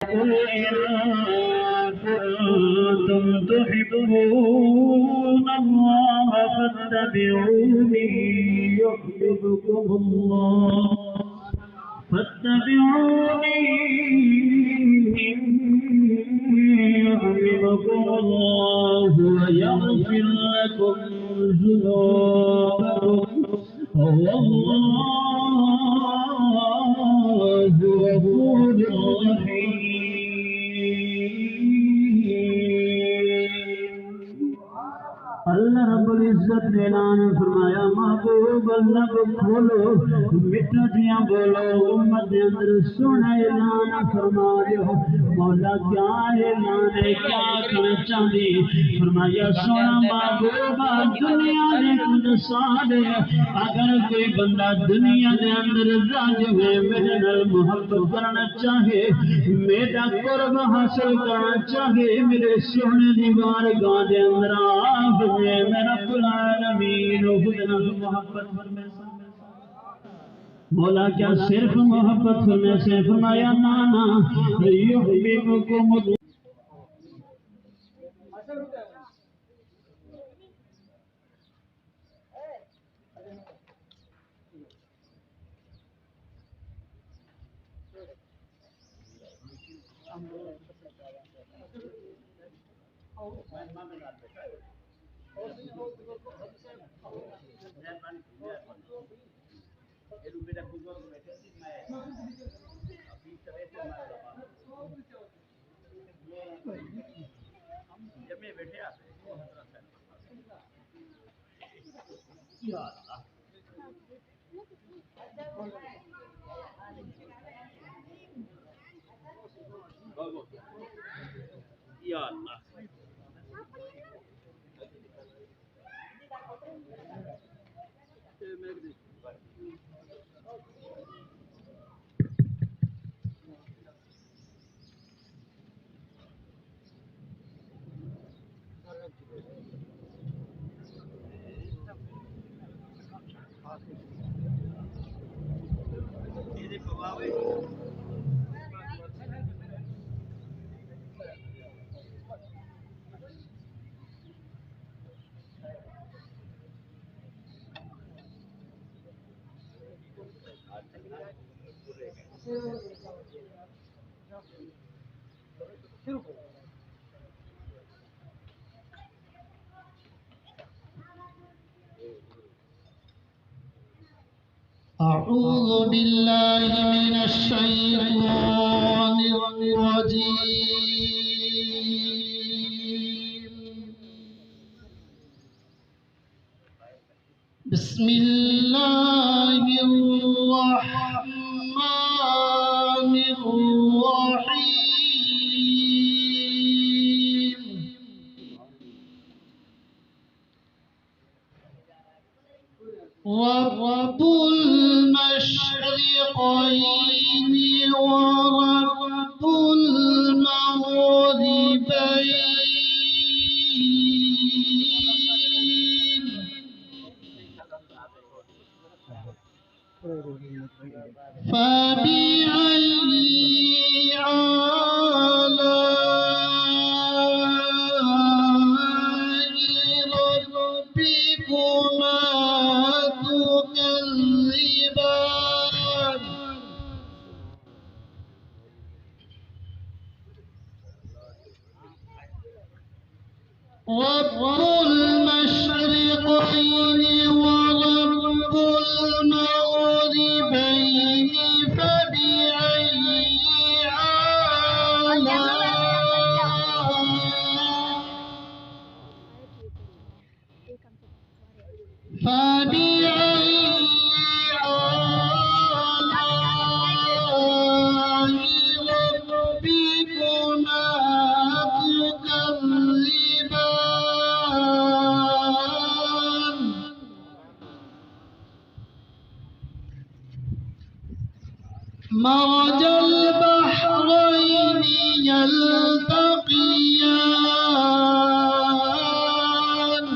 قل إن كنتم تحبون الله فاتبعوني يحببكم الله ويغفر لكم ذنوبكم والله غفور رحيم. अल्लाह रब्बुल इज्जत ने ऐलान फरमाया महबूब अल्लाह को खोलो मिठा दिया बोलो उम्मत के अंदर सोना ऐलान फरमा दो मौला क्या ऐलान है क्या करना चाहती फरमाया सोना महबूब दुनिया ने कुछ सादे अगर कोई बंदा दुनिया के अंदर राज में मेरे नाल मोहब्बत करना चाहे मेरा कुर्ब हासिल करना चाहे मेरे सोने दी बारगाह के अंदर मेरा पुलामीन मोहब्बत बोला क्या सिर्फ मोहब्बत में से फरमाया नाना युहिब्बुकुम या अल्लाह أعوذ بالله من الشيطان الرجيم بسم الله الرحمن الرحيم ورب المشرقين ورب المغربين فبأي آلاء ربكما تكذبان رب المشرقين ورب المغربين فبأي ربكما تكذبان مرج البحرين يلتقيان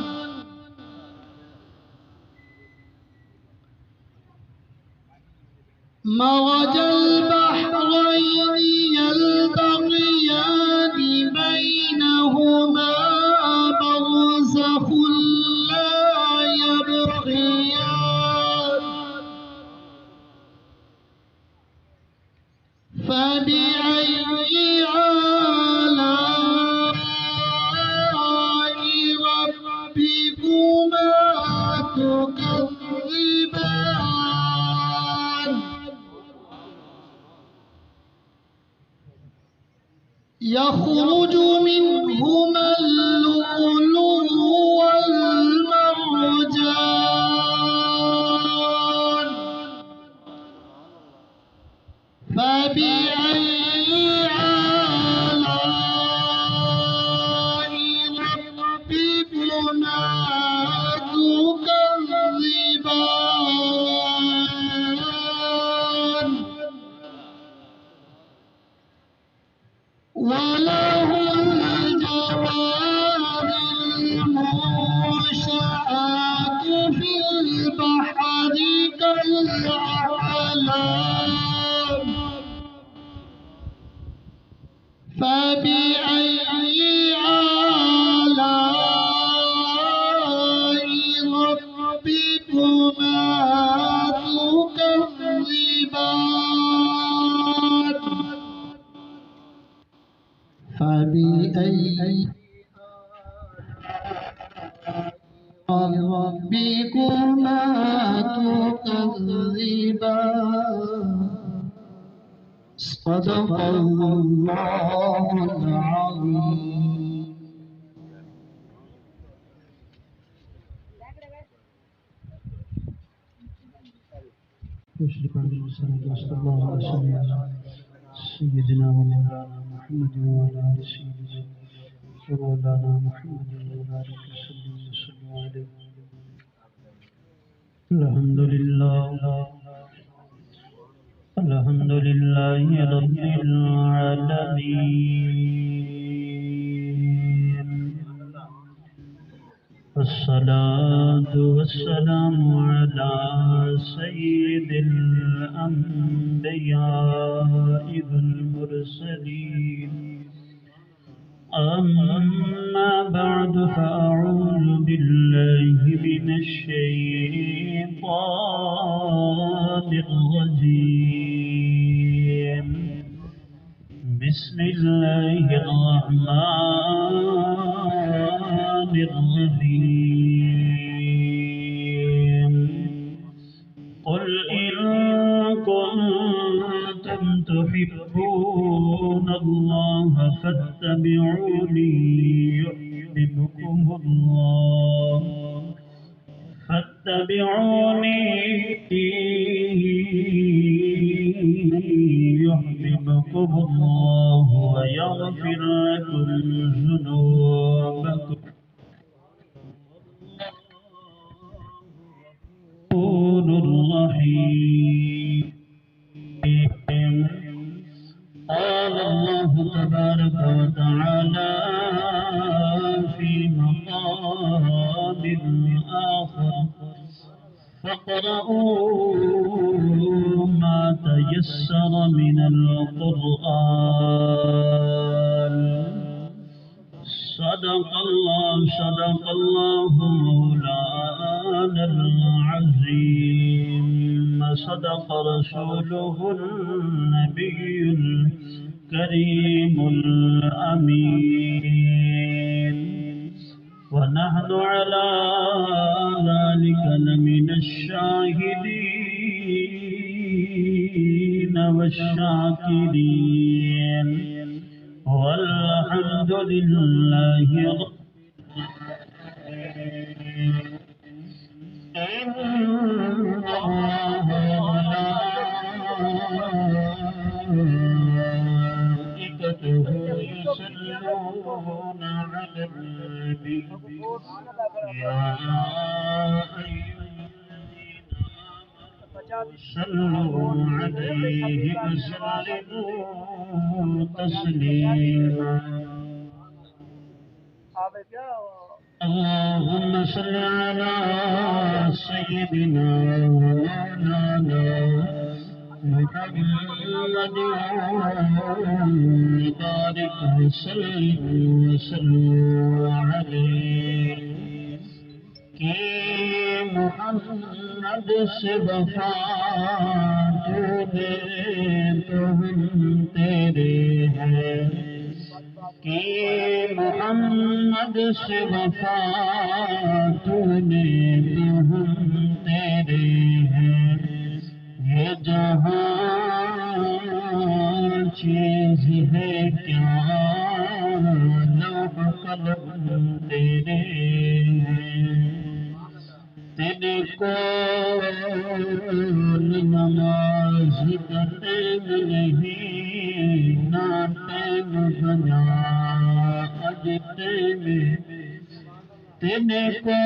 مرج البحرين يلتقيان يخرج منهما اللؤلؤ والمرجان فبأي آلاء ربكما تكذبان وله الجوار المنشآت في البحر كالأعلام فبأي آلاء ربكما تكذبان فبأي ربكما تكذبان صدق الله العظيم. سيدنا ومولانا محمد وعلى آل سيدنا ومولانا محمد وبارك وسلم عليه. الحمد لله الحمد لله رب العالمين والصلاة والسلام على سيد الأنبياء والمرسلين. أما بعد فأعوذ بالله من الشيطان الرجيم. بسم الله الرحمن الرحيم. قل إن كنتم تحبون الله فاتبعوني يحببكم الله فاتبعوني يحببكم الله ويغفر لكم ذنوبكم غفور رحيم. قال الله تبارك وتعالى في مقام آخر فاقرؤوا ما تيسر من القرآن. صدق الله مولانا العظيم. صدق رسوله النبي الكريم الأمين. ونحن على ذلك لمن الشاهدين والشاكرين والحمد لله رب وملائكته يصلون على النبي يا أيها الذين آمنوا صلوا عليه وسلموا تسليما. اللهم صل على سيدنا مولانا محمد وبارك وسلم عليه کہ محمد سے وفا تو ہم تیرے ہیں کہ محمد سے وفا تونے تو ہم تیرے ہیں. یہ جہاں चीज है क्या लौह कलम तेरे तेरे को नमाज का टाइम नहीं ना टाइम बना अज टाइम तेरे को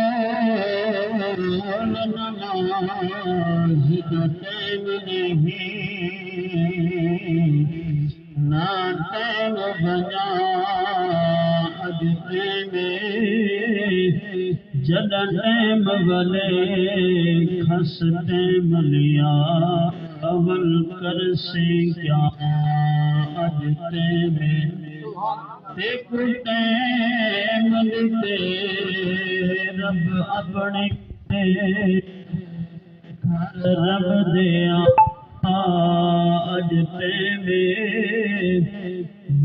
नमाज का टाइम नहीं ना टाइम बना अज टाइम जद टाइम वले खस टाइम लिया अवल कर से क्या अज टाइम देखो टाइम लिते रब अपने घर रब दिया अज टाइम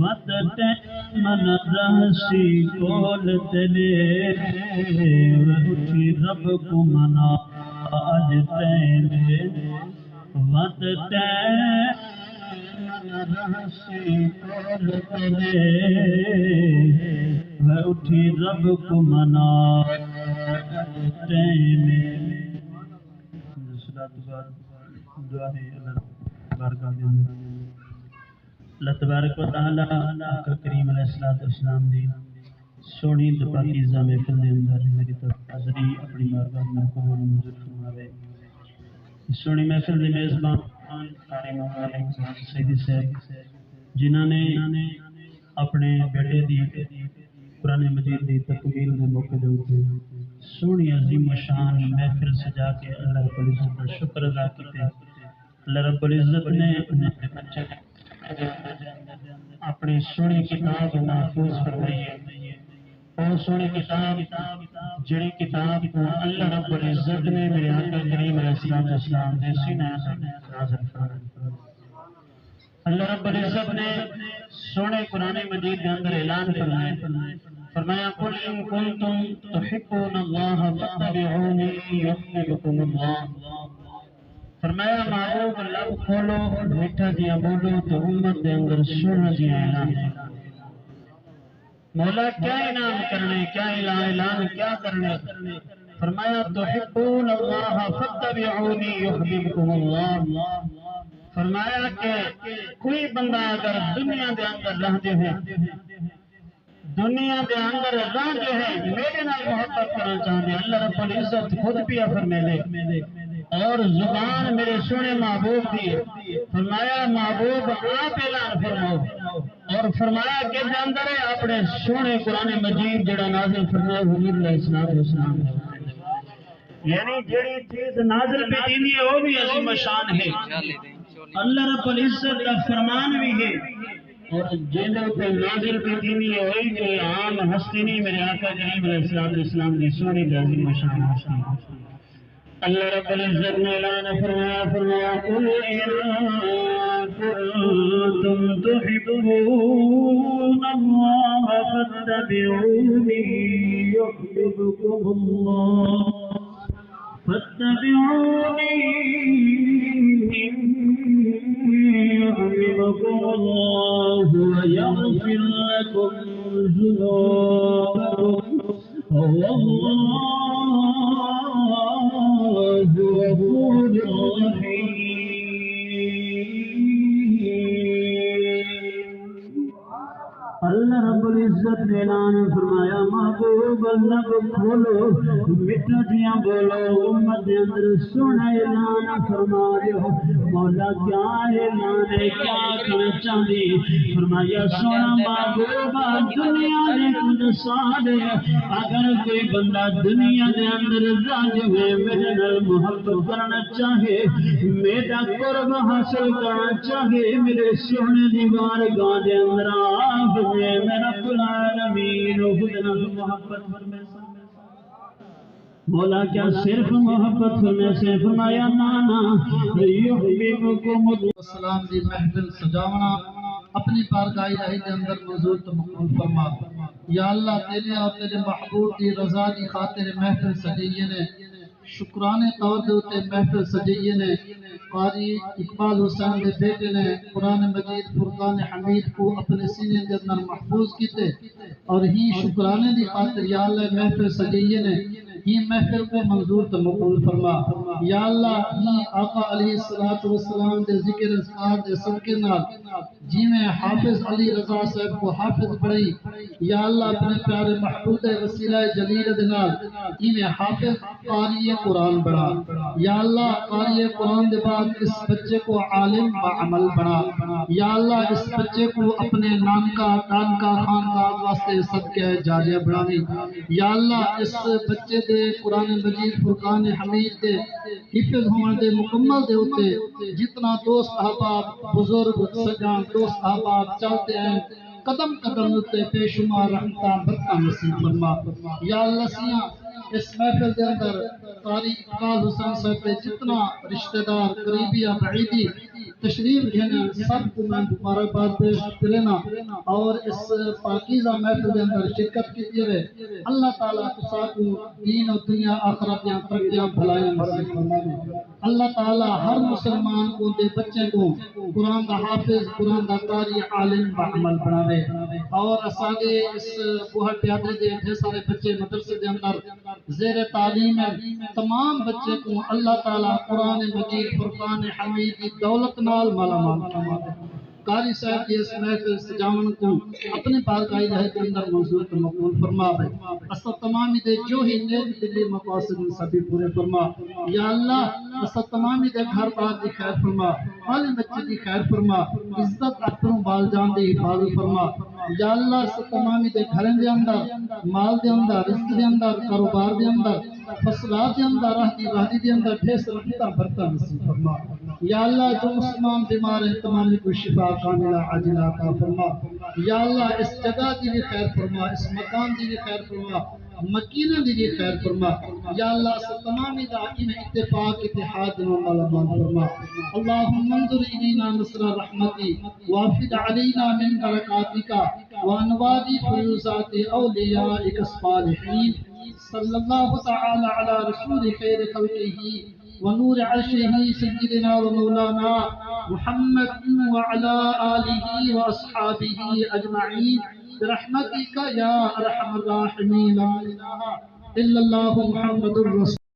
मत मन रहसी कोल तेरे उठी रब को मना अज तेरे मत मन रहसी कोल तेरे उठी रब को मना अज तेरे दुआ है बारगाह के अंदर अल्लाह तबारक व तआला आका करीम अलैहिस्सलाम दी सोहनी ते पाकीज़ा महफिल दे अंदर मेरी हाज़री अपनी बारगाह में कबूल मंजूर फरमावे। सोहनी महफिल दे मेज़बान कारी मौलाना सैयदी साहब जिन्होंने अपने बेटे दी कुरान मजीद दी तकमील दे मौके दे उत्ते सोहनी अजीम शान महफिल सजा के अल्लाह रब्बुल इज़्ज़त दा शुक्र अदा कीते। अल्लाह रब्बुल इज़्ज़त ने अपने बच्चे अपनी सोहनी किताब महफूज फरमाई है और सोहनी किताब जिहड़ी किताब को अल्लाह रब्बुल इज़्ज़त ने मेरे आका करीम अलैहिस्सलाम दे सीने ते नाज़िल फरमाया। अल्लाह रब्बुल इज़्ज़त ने सोहने कुरान मजीद के अंदर ऐलान फरमाया कुल इन कुंतुम तुहिब्बूनल्लाह फत्तबिऊनी युहब्बुकुमुल्लाह। फरमाया महबूब लब खोलो मीठा जिया बोलो तो उम्मत के अंदर सोना जिया ऐलान। मौला क्या इनाम करने क्या ऐलान क्या करने। फरमाया तुहिब्बूनल्लाह फत्तबिऊनी युहब्बुकुमुल्लाह। फरमाया कि कोई बंदा अगर दुनिया के अंदर रहते हैं दुनिया के अंदर रहते हैं मेरे नाल मोहब्बत करना चाहते अल्लाह रब्बुल इज़्ज़त खुद पिया फरमाए और जुबान मेरे सोने महबूब दी। फरमाया महबूब आप ऐलान फरमाओ और फरमाया के अंदर अपने सोने कुरान मजीद जड़ा नाज़िल फरमाया हुजूर अलैहिस्सलाम यानी जेड़ी चीज नाज़िल पे दीनी है वो भी अजीम शान है अल्लाह रब्बुल इज़्ज़त का फरमान भी है और जेदे पे नाज़िल पे दीनी है वही कोई आम हस्ती नहीं मेरे आका करीम अलैहिस्सलाम दी सोनी अजीम शान हस्ती। अल्लाह रब्बुल इज़्ज़त ने ऐलान फरमाया कुल इन कुंतुम तुहिब्बूनल्लाह फत्तबिऊनी युहब्बुकुमुल्लाह फत्तबिऊनी युहब्बुकुमुल्लाह व यग़फिर लकुम ज़ुनूबकुम अल्लाह रब्बुल इज़्ज़त ने ऐलान फरमाया महबूब लब खोलो मिठा जिया बोलो उम्मत के अंदर सोना ऐलान फरमा रहे हो। मौला क्या ऐलान है क्या करना चाहती। फरमाया सोना महबूब दुनिया ने कुछ सादे अगर कोई बंदा दुनिया के अंदर राज में मेरे नाल मोहब्बत करना चाहे मेरा कुर्ब हासिल करना चाहे मेरे सोने दीवार गाह के अंदर आप मेरा कुलामीन मोहब्बत मौला क्या सिर्फ मोहब्बत फरमाए से फरमाया नाना सलाम दी महफिल सजावना अपनी बारगाह इलाही के अंदर मौजूद तो मकबूल फरमा। या अल्लाह तेरे और तेरे महबूब की रजा की खातिर महफिल सजाइए ने शुक्राने तौर के उत्ते महफिल सजाई ने कारी इकबाल हुसैन के बेटे ने कुरान मजीद फुरकान हमीद को अपने सीने के अंदर महफूज किते और ही शुक्राने की खातिर या अल्लाह महफिल सजाई ने ही महफिल को मंजूर तो मकबूल फरमा। या अल्लाह ही आका अलैहिस्सलातु वस्सलाम दे जिक्र अस्कार दे सदके नाल जिवें हाफिज अली रजा साहब को हाफिज बनाई या अल्लाह अपने प्यारे महबूब दे वसीला जलील दे नाल इवें हाफिज कारी कुरान बना। या अल्लाह कारी कुरान दे बाद इस बच्चे को आलिम व अमल बना। या अल्लाह इस बच्चे को अपने नानका खानका वास्ते सदके जारिया बनावी। या अल्लाह इस बच्चे दे कुरान मजीद फुरकान हमीद दे हिफ्ज़ होने दे मुकम्मल दे उते जितना दोस्त अहबाब बुजुर्ग सजान दोस्त अहबाब चलते हैं कदम कदम उते बेशुमार रहमता बरकत नसीब फरमा। या अल्लाह सिया इस महफिल के अंदर कारी इकबाल हुसैन साहब के जितना रिश्तेदार करीबी या बईदी तशरीफ घेने सबको मैं मुबारकबाद पेश करना और इस पाकीज़ा महफिल के अंदर शिरकत की रहे। अल्लाह ताला तुसा को दीन और दुनिया आखिरत या तरक्कियां भलाइयां नसीब फरमावे। अल्लाह ताला हर मुसलमान को दे बच्चे को कुरान का हाफिज कुरान का कारी आलिम व अमल बनावे और असागे इस बुहर प्यादे दे ढेर सारे बच्चे मदरसे के अंदर ज़ेर तालीम है तमाम बच्चे को अल्लाह ताला कुरान मजीद फुरकान हमीद की दौलत नाल मालामाल फरमावे। कारी साहब की इस महफिल सजावन को अपने बारगाही रह के अंदर मंजूर तो मकबूल फरमावे। असा तमामी दे जो ही नेक दिली मकासद सभी पूरे फरमा। या अल्लाह असा तमामी दे घर बार की खैर फरमा माली बच्चे की खैर फरमा इज्जत अपनों बाल जान दी हिफाजत फरमा। या अल्लाह असा तमामी दे घरों के अंदर माल के अंदर रिस्क के अंदर कारोबार के अंदर फसलात के अंदर राहती के अंदर ढेर सारा बरकत नसीब फरमा। या अल्लाह जो मुसलमान बीमार है तमाम को शिफा कामिला आजिला अता फरमा। या अल्लाह इस जगह की भी खैर फरमा इस मकान की भी खैर फरमा मकीना की भी खैर फरमा। या अल्लाह तमाम इन इत्तेफाक इत्तेहाद मालामाल फरमा। अल्लाहुम्मा मंजुर इलैना नस्र रहमती वाफिद अलैना मिन बरकातिका व अनवारी फयूज़ाति औलियाइक सालिहीन सल्लल्लाहु तआला अला रसूल खैर खल्क़िही व नूर अर्शिही सय्यिदिना व मौलाना मुहम्मद व अला आलिही व अस्हाबिही अजमईन बिरहमतिका या अरहमर राहिमीन ला इलाहा इल्लल्लाहु मुहम्मदुर रसूल।